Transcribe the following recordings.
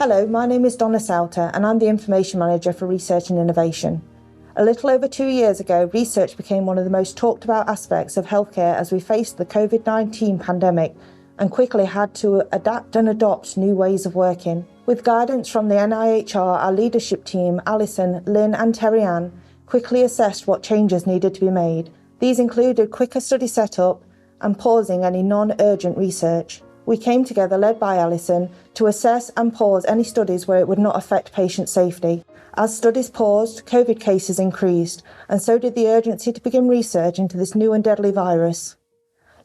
Hello, my name is Donna Sauter and I'm the Information Manager for Research and Innovation. A little over 2 years ago, research became one of the most talked about aspects of healthcare as we faced the COVID-19 pandemic and quickly had to adapt and adopt new ways of working. With guidance from the NIHR, our leadership team, Alison, Lynn and Terry-Ann, quickly assessed what changes needed to be made. These included quicker study setup and pausing any non-urgent research. We came together, led by Alison, to assess and pause any studies where it would not affect patient safety. As studies paused, COVID cases increased, and so did the urgency to begin research into this new and deadly virus.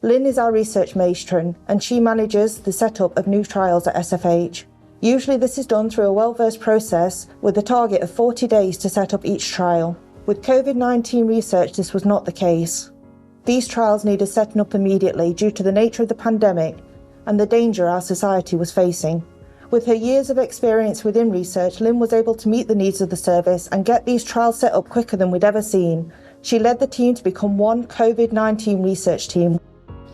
Lynn is our research matron, and she manages the setup of new trials at SFH. Usually this is done through a well-versed process with a target of 40 days to set up each trial. With COVID-19 research, this was not the case. These trials needed setting up immediately due to the nature of the pandemic and the danger our society was facing. With her years of experience within research, Lynn was able to meet the needs of the service and get these trials set up quicker than we'd ever seen. She led the team to become one COVID-19 research team.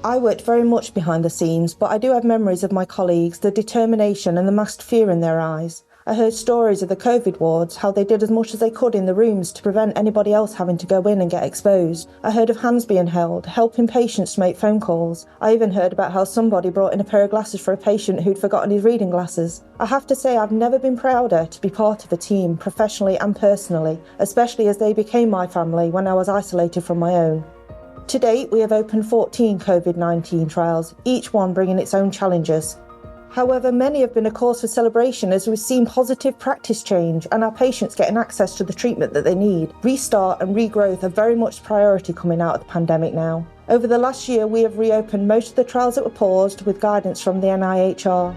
I worked very much behind the scenes, but I do have memories of my colleagues, the determination and the masked fear in their eyes. I heard stories of the COVID wards, how they did as much as they could in the rooms to prevent anybody else having to go in and get exposed. I heard of hands being held, helping patients to make phone calls. I even heard about how somebody brought in a pair of glasses for a patient who'd forgotten his reading glasses. I have to say I've never been prouder to be part of a team, professionally and personally, especially as they became my family when I was isolated from my own. To date, we have opened 14 COVID-19 trials, each one bringing its own challenges. However, many have been a cause for celebration as we've seen positive practice change and our patients getting access to the treatment that they need. Restart and regrowth are very much priority coming out of the pandemic now. Over the last year, we have reopened most of the trials that were paused with guidance from the NIHR.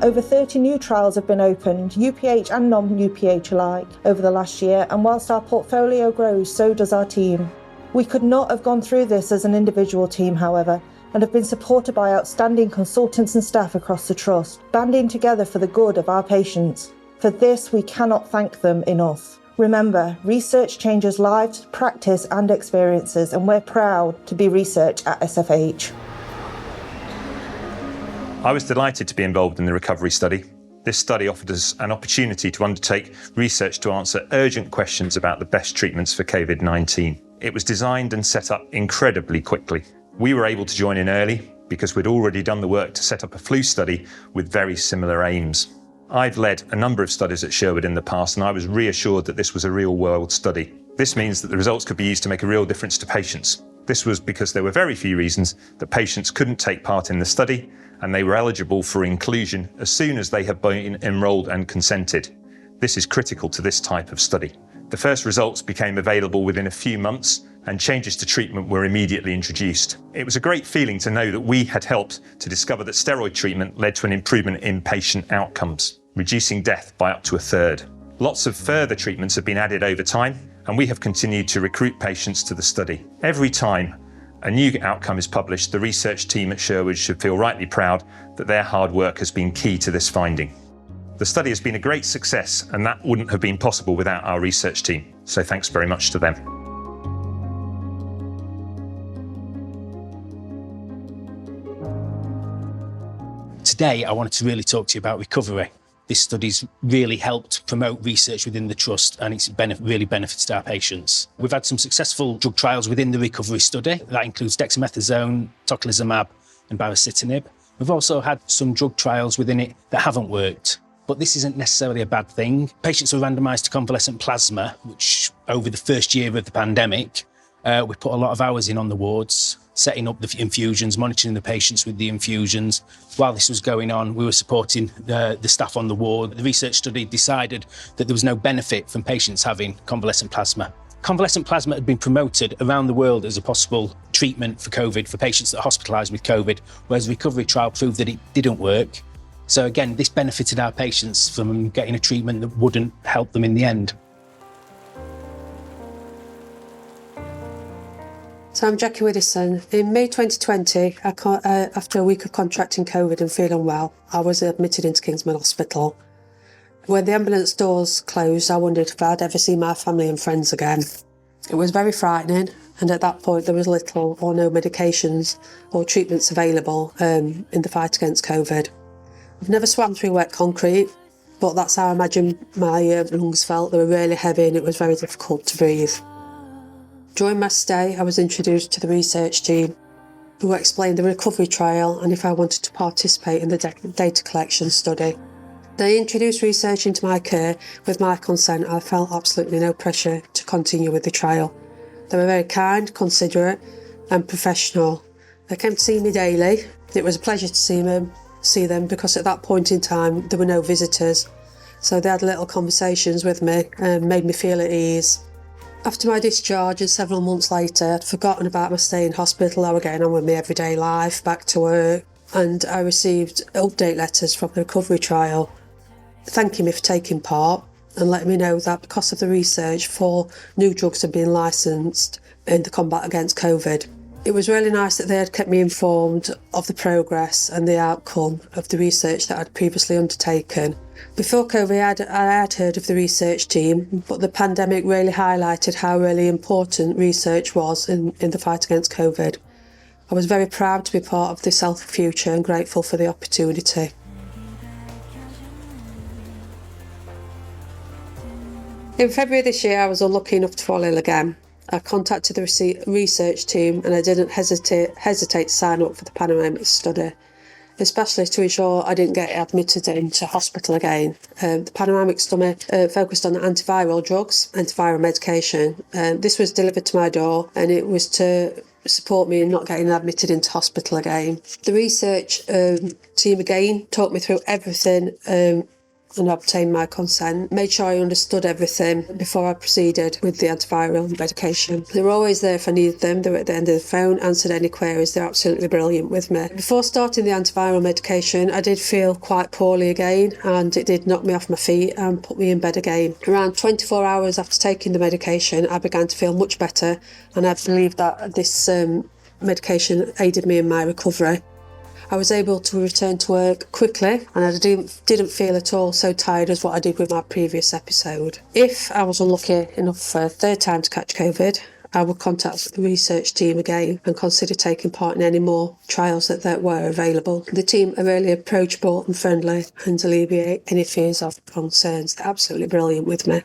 Over 30 new trials have been opened, UPH and non-UPH alike, over the last year, and whilst our portfolio grows, so does our team. We could not have gone through this as an individual team, however, and have been supported by outstanding consultants and staff across the Trust, banding together for the good of our patients. For this, we cannot thank them enough. Remember, research changes lives, practice and experiences, and we're proud to be research at SFH. I was delighted to be involved in the recovery study. This study offered us an opportunity to undertake research to answer urgent questions about the best treatments for COVID-19. It was designed and set up incredibly quickly. We were able to join in early because we'd already done the work to set up a flu study with very similar aims. I've led a number of studies at Sherwood in the past, and I was reassured that this was a real-world study. This means that the results could be used to make a real difference to patients. This was because there were very few reasons that patients couldn't take part in the study, and they were eligible for inclusion as soon as they had been enrolled and consented. This is critical to this type of study. The first results became available within a few months, and changes to treatment were immediately introduced. It was a great feeling to know that we had helped to discover that steroid treatment led to an improvement in patient outcomes, reducing death by up to a third. Lots of further treatments have been added over time, and we have continued to recruit patients to the study. Every time a new outcome is published, the research team at Sherwood should feel rightly proud that their hard work has been key to this finding. The study has been a great success, and that wouldn't have been possible without our research team. So thanks very much to them. Today, I wanted to really talk to you about recovery. This study's really helped promote research within the Trust, and it's really benefited our patients. We've had some successful drug trials within the recovery study. That includes dexamethasone, tocilizumab and baricitinib. We've also had some drug trials within it that haven't worked. But this isn't necessarily a bad thing. Patients were randomised to convalescent plasma, which over the first year of the pandemic, we put a lot of hours in on the wards, setting up the infusions, monitoring the patients with the infusions. While this was going on, we were supporting the staff on the ward. The research study decided that there was no benefit from patients having convalescent plasma. Convalescent plasma had been promoted around the world as a possible treatment for COVID, for patients that are hospitalised with COVID, whereas the recovery trial proved that it didn't work. So again, this benefited our patients from getting a treatment that wouldn't help them in the end. So I'm Jackie Widdowson. In May 2020, after a week of contracting COVID and feeling well, I was admitted into Kingsman Hospital. When the ambulance doors closed, I wondered if I'd ever see my family and friends again. It was very frightening, and at that point there was little or no medications or treatments available in the fight against COVID. I've never swam through wet concrete, but that's how I imagine my lungs felt. They were really heavy and it was very difficult to breathe. During my stay, I was introduced to the research team who explained the recovery trial and if I wanted to participate in the data collection study. They introduced research into my care with my consent. I felt absolutely no pressure to continue with the trial. They were very kind, considerate and professional. They came to see me daily. It was a pleasure to see them because at that point in time there were no visitors. So they had little conversations with me and made me feel at ease. After my discharge and several months later, I'd forgotten about my stay in hospital. I was getting on with my everyday life, back to work, and I received update letters from the recovery trial thanking me for taking part and letting me know that because of the research, 4 new drugs had been licensed in the combat against COVID. It was really nice that they had kept me informed of the progress and the outcome of the research that I'd previously undertaken. Before COVID, I had heard of the research team, but the pandemic really highlighted how really important research was in the fight against COVID. I was very proud to be part of this healthy future and grateful for the opportunity. In February this year, I was unlucky enough to fall ill again. I contacted the research team and I didn't hesitate to sign up for the panoramic study, especially to ensure I didn't get admitted into hospital again. The panoramic study focused on antiviral drugs, antiviral medication. This was delivered to my door and it was to support me in not getting admitted into hospital again. The research team again talked me through everything and obtained my consent, made sure I understood everything before I proceeded with the antiviral medication. They were always there if I needed them. They were at the end of the phone, answered any queries. They're absolutely brilliant with me. Before starting the antiviral medication, I did feel quite poorly again and it did knock me off my feet and put me in bed again. Around 24 hours after taking the medication, I began to feel much better and I believe that this medication aided me in my recovery. I was able to return to work quickly and I didn't feel at all so tired as what I did with my previous episode. If I was unlucky enough for a third time to catch COVID, I would contact the research team again and consider taking part in any more trials that were available. The team are really approachable and friendly and alleviate any fears or concerns. They're absolutely brilliant with me.